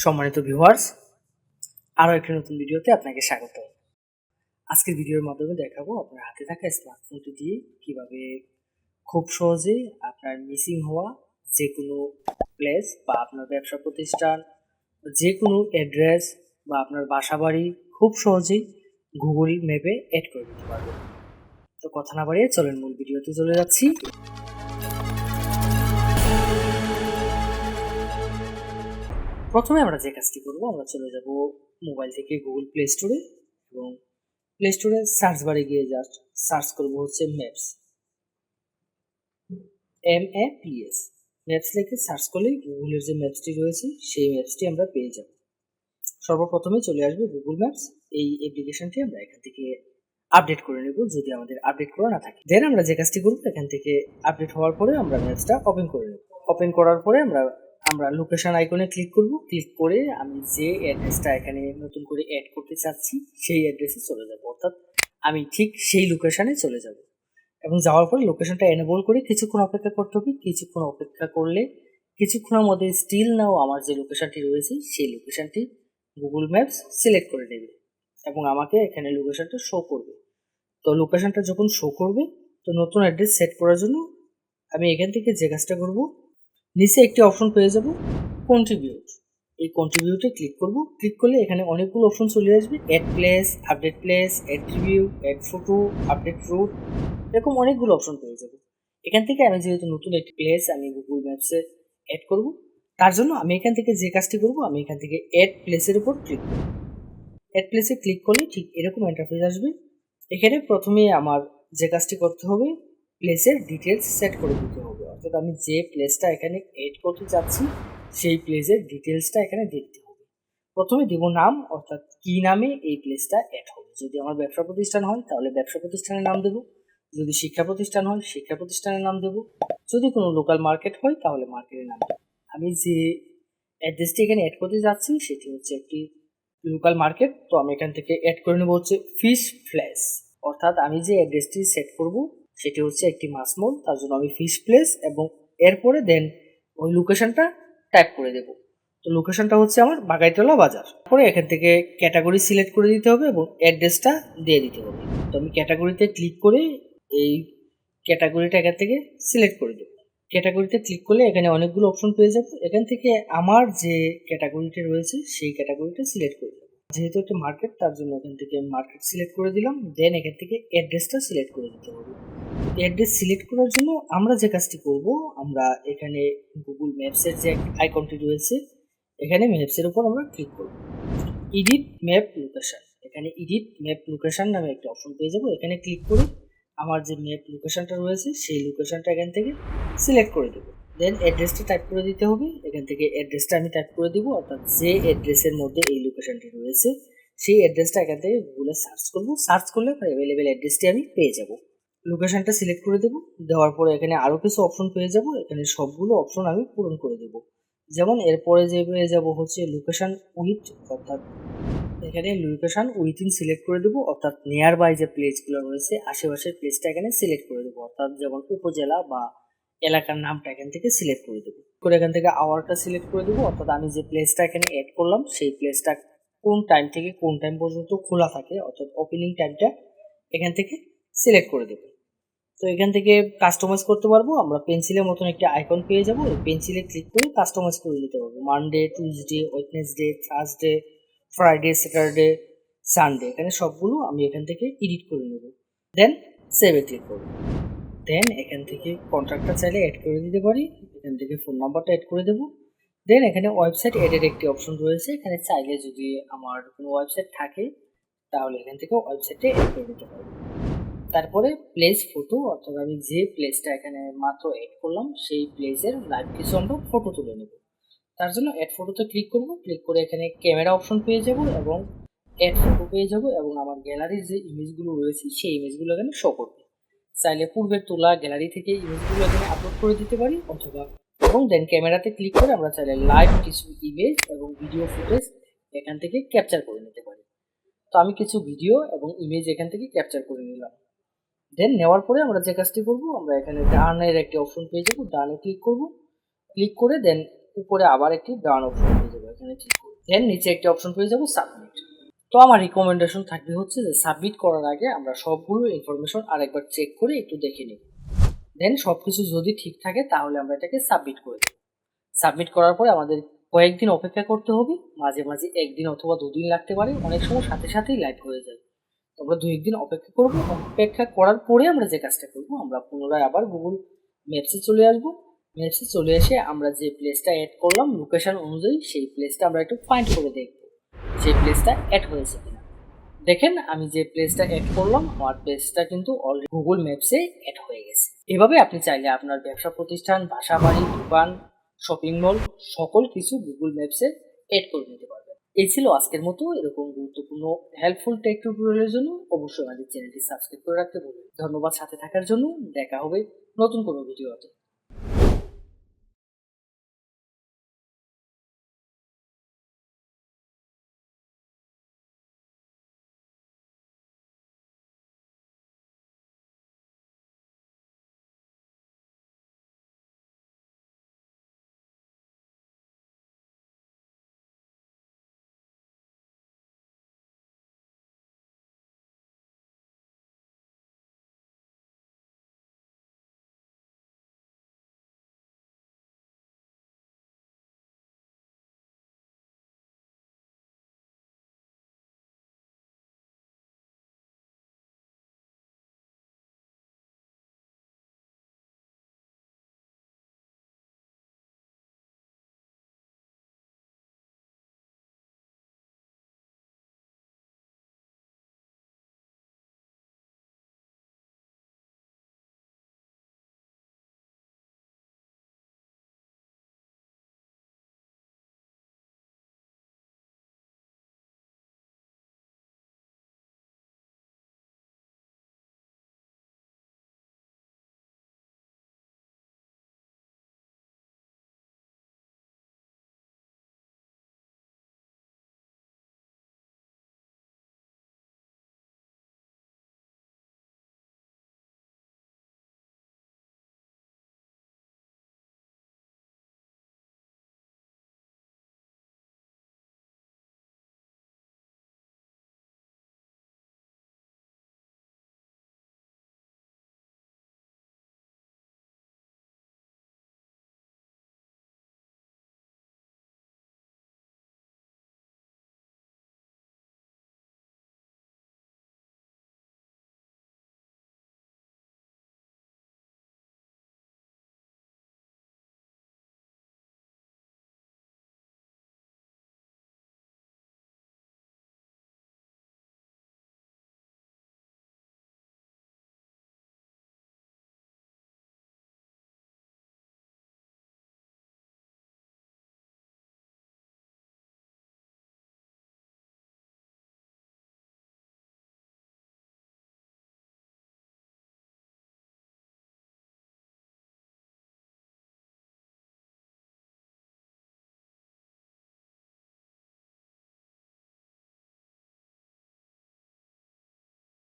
সম্মানিত ভিউয়ার্স, আরও একটি নতুন ভিডিওতে আপনাকে স্বাগত। আজকের ভিডিওর মাধ্যমে দেখাবো আপনার হাতে থাকা স্মার্টফোনটি দিয়ে কিভাবে খুব সহজেই আপনার মিসিং হওয়া যে কোনো প্লেস বা আপনার ব্যবসা প্রতিষ্ঠান, যে কোনো অ্যাড্রেস বা আপনার বাসা বাড়ি খুব সহজেই গুগল ম্যাপে অ্যাড করে দিতে পারবেন। তো কথা না বাড়িয়ে চলেন মূল ভিডিওতে চলে যাচ্ছি। প্রথমে আমরা যে কাজটি করব, আমরা চলে যাব মোবাইল থেকে গুগল প্লে স্টোরে এবং প্লে স্টোরে সার্চ বারে গিয়ে জাস্ট সার্চ করব হচ্ছে ম্যাপস, MAPS। ম্যাপস লিখে সার্চ করলেই গুগলের যে ম্যাপসটি রয়েছে সেই ম্যাপসটি আমরা পেয়ে যাব। সর্বপ্রথমে চলে আসবে গুগল ম্যাপস। এই অ্যাপ্লিকেশনটি আমরা এখান থেকে আপডেট করে নেব যদি আমাদের আপডেট করা না থাকে। দেন আমরা যে কাজটি করব, এখান থেকে আপডেট হওয়ার পরে আমরা ম্যাপসটা ওপেন করে নেব। ওপেন করার পরে আমরা লোকেশন আইকনে ক্লিক করব। ক্লিক করে আমি যে অ্যাড্রেসটা এখানে নতুন করে অ্যাড করতে চাচ্ছি সেই অ্যাড্রেসে চলে যাব, অর্থাৎ আমি ঠিক সেই লোকেশনে চলে যাব এবং যাওয়ার পরে লোকেশনটা এনেবল করে কিছুক্ষণ অপেক্ষা করতে হবে। কিছুক্ষণ অপেক্ষা করলে কিছুক্ষণের মধ্যে স্টিল নাও আমার যে লোকেশনটি রয়েছে সেই লোকেশনটি গুগল ম্যাপস সিলেক্ট করে নেবে এবং আমাকে এখানে লোকেশনটা শো করবে। তো লোকেশনটা যখন শো করবে, তো নতুন অ্যাড্রেস সেট করার জন্য আমি এখান থেকে যে কাজটা করব, নিচে একটি অপশন পেয়ে যাব কন্ট্রিবিউট। এই কন্ট্রিবিউটে ক্লিক করব। ক্লিক করলে এখানে অনেকগুলো অপশন চলে আসবে, add place, update place, add review, add photo, update route, এরকম অনেকগুলো অপশন পেয়ে যাব। এখান থেকে আমি যেহেতু নতুন একটি প্লেস আমি গুগল ম্যাপসে অ্যাড করব, তার জন্য আমি এখান থেকে যে কাজটি করব, আমি এখান থেকে অ্যাড প্লেসের উপর ক্লিক করব। অ্যাড প্লেসে ক্লিক করলে ঠিক এরকম ইন্টারফেস আসবে। এখানে প্রথমে আমার যে কাজটি করতে হবে, প্লেসের ডিটেলস সেট করে দিতে হবে, অর্থাৎ আমি যে প্লেসটা এখানে এড করতে চাচ্ছি সেই প্লেসের ডিটেলসটা এখানে দিতে হবে। প্রথমে দেব নাম, অর্থাৎ কি নামে এই প্লেসটা অ্যাড হবে। যদি আমার ব্যবসা প্রতিষ্ঠান হয় তাহলে ব্যবসা প্রতিষ্ঠানের নাম দেব, যদি শিক্ষা প্রতিষ্ঠান হয় শিক্ষা প্রতিষ্ঠানের নাম দেব, যদি কোনো লোকাল মার্কেট হয় তাহলে মার্কেটের নাম দেব। আমি যে অ্যাড্রেসটি এখানে অ্যাড করতে যাচ্ছি সেটি হচ্ছে একটি লোকাল মার্কেট, তো আমি এখান থেকে অ্যাড করে নেব হচ্ছে ফিশ প্লেস, অর্থাৎ আমি যে অ্যাড্রেসটি সেট করব সেটি হচ্ছে একটি মাছ মল, তার জন্য আমি ফিশ প্লেস এবং এরপরে দেন ওই লোকেশনটা টাইপ করে দেব। তো লোকেশনটা হচ্ছে আমার বাগাইতলা বাজার। পরে এখান থেকে ক্যাটাগরি সিলেক্ট করে দিতে হবে এবং অ্যাড্রেসটা দিয়ে দিতে হবে। তো আমি ক্যাটাগরিতে ক্লিক করে এই ক্যাটাগরিটা এখান থেকে সিলেক্ট করে দেব। ক্যাটাগরিতে ক্লিক করলে এখানে অনেকগুলো অপশন পেয়ে যাব। এখান থেকে আমার যে ক্যাটাগরিটা রয়েছে সেই ক্যাটাগরিটা সিলেক্ট করে দেব। যেহেতু একটা মার্কেট, তার জন্য এখান থেকে মার্কেট সিলেক্ট করে দিলাম। দেন এখান থেকে অ্যাড্রেসটা সিলেক্ট করে দিতে হবে। অ্যাড্রেস সিলেক্ট করার জন্য আমরা যে কাজটি করব, আমরা এখানে গুগল ম্যাপসের যে আইকনটি রয়েছে এখানে ম্যাপসের উপর আমরা ক্লিক করব। এডিট ম্যাপ লোকেশন, এখানে এডিট ম্যাপ লোকেশন নামে একটা অপশন পেয়ে যাব। এখানে ক্লিক করে আমার যে ম্যাপ লোকেশনটা রয়েছে সেই লোকেশনটা এখান থেকে সিলেক্ট করে দেবো। দেন অ্যাড্রেসটা টাইপ করে দিতে হবে। এখান থেকে অ্যাড্রেসটা আমি টাইপ করে দিব, অর্থাৎ যে অ্যাড্রেসের মধ্যে এই লোকেশনটি রয়েছে সেই অ্যাড্রেসটা এখান থেকে গুগলে সার্চ করব। সার্চ করলে অ্যাভেলেবেল অ্যাড্রেসটি আমি পেয়ে যাব। লোকেশনটা সিলেক্ট করে দেব। দেওয়ার পরে এখানে আরও কিছু অপশন পেয়ে যাব। এখানে সবগুলো অপশন আমি পূরণ করে দেব। যেমন এরপরে যে পেয়ে যাব হচ্ছে লোকেশন উইথ, অর্থাৎ এখানে লোকেশন উইথিন সিলেক্ট করে দেবো, অর্থাৎ নিয়ার বাই যে প্লেসগুলো রয়েছে আশেপাশের প্লেসটা এখানে সিলেক্ট করে দেবো, অর্থাৎ যেমন উপজেলা বা এলাকার নামটা এখান থেকে সিলেক্ট করে দেবো। করে এখান থেকে আওয়ারটা সিলেক্ট করে দেবো, অর্থাৎ আমি যে প্লেসটা এখানে অ্যাড করলাম সেই প্লেসটা কোন টাইম থেকে কোন টাইম পর্যন্ত খোলা থাকে, অর্থাৎ ওপেনিং টাইমটা এখান থেকে সিলেক্ট করে দেবো। তো এখান থেকে কাস্টমাইজ করতে পারবো। আমরা পেন্সিলের মতন একটা আইকন পেয়ে যাবো, এই পেন্সিলে ক্লিক করে কাস্টমাইজ করে নিতে পারবো। Monday, Tuesday, Wednesday, Thursday, Friday, Saturday, Sunday, এখানে সবগুলো আমি এখান থেকে এডিট করে নেব। দেন সেভে ক্লিক করব। দেন এখান থেকে কন্ট্রাক্টটা চাইলে অ্যাড করে দিতে পারি। এখান থেকে ফোন নাম্বারটা অ্যাড করে দেবো। দেন এখানে ওয়েবসাইট অ্যাডের একটি অপশন রয়েছে, এখানে চাইলে যদি আমার কোনো ওয়েবসাইট থাকে তাহলে এখান থেকে ওয়েবসাইটে অ্যাড করে দিতে পারবো। তারপরে প্লেস ফটো, অর্থাৎ আমি যে প্লেসটা এখানে মাত্র অ্যাড করলাম সেই প্লেসের লাইভ কিছু আমরা ফটো তুলে নেব। তার জন্য অ্যাড ফটোতে ক্লিক করব। ক্লিক করে এখানে ক্যামেরা অপশন পেয়ে যাব এবং অ্যাড ফটো পেয়ে যাব এবং আমার গ্যালারির যে ইমেজগুলো রয়েছে সেই ইমেজগুলো এখানে শো করবে। চাইলে পূর্বের তোলা গ্যালারি থেকে ইমেজগুলো এখানে আপলোড করে দিতে পারি, অথবা এবং দেন ক্যামেরাতে ক্লিক করে আমরা চাইলে লাইভ কিছু ইমেজ এবং ভিডিও ফুটেজ এখান থেকে ক্যাপচার করে নিতে পারি। তো আমি কিছু ভিডিও এবং ইমেজ এখান থেকে ক্যাপচার করে নিলাম। দেন নেওয়ার পরে আমরা যে কাজটি করবো, আমরা এখানে ডানের একটি অপশন পেয়ে যাবো, ডানে ক্লিক করব। ক্লিক করে দেন উপরে আবার একটি ডান অপশন পেয়ে যাবো, এখানে ক্লিক করব। দেন নিচে একটি অপশন পেয়ে যাবো সাবমিট। তো আমার রিকমেন্ডেশন থাকবে হচ্ছে যে সাবমিট করার আগে আমরা সবগুলো ইনফরমেশন আরেকবার চেক করে একটু দেখে নিব। দেন সবকিছু যদি ঠিক থাকে তাহলে আমরা এটাকে সাবমিট করে দেব। সাবমিট করার পরে আমাদের কয়েকদিন অপেক্ষা করতে হবে, মাঝে মাঝে একদিন অথবা দুদিন লাগতে পারে, অনেক সময় সাথে সাথেই লাইভ হয়ে যায়। তো আমরা 2-1 দিন অপেক্ষা করব। অপেক্ষা করার পরে আমরা যে কাজটা করব, আমরা পুনরায় আবার গুগল ম্যাপসে চলে আসবো। ম্যাপসে চলে এসে আমরা যে প্লেসটা অ্যাড করলাম লোকেশন অনুযায়ী সেই প্লেসটা আমরা একটু ফাইন্ড করে দেখব সেই প্লেসটা অ্যাড হয়েছে কিনা। দেখেন আমি যে প্লেসটা অ্যাড করলাম আমার প্লেসটা কিন্তু অলরেডি গুগল ম্যাপসে অ্যাড হয়ে গেছে। এভাবে আপনি চাইলে আপনার ব্যবসা প্রতিষ্ঠান, বাসা বাড়ি, দোকান, শপিং মল সকল কিছু গুগল ম্যাপসে অ্যাড করে নিতে পারবেন। এই ছিল আজকের মতো। এরকম গুরুত্বপূর্ণ হেল্পফুল টেক টিউটোরিয়ালের জন্য অবশ্যই আমাদের চ্যানেলটি সাবস্ক্রাইব করে রাখতে ভুলবেন না। ধন্যবাদ সাথে থাকার জন্য। দেখা হবে নতুন কোনো ভিডিওতে।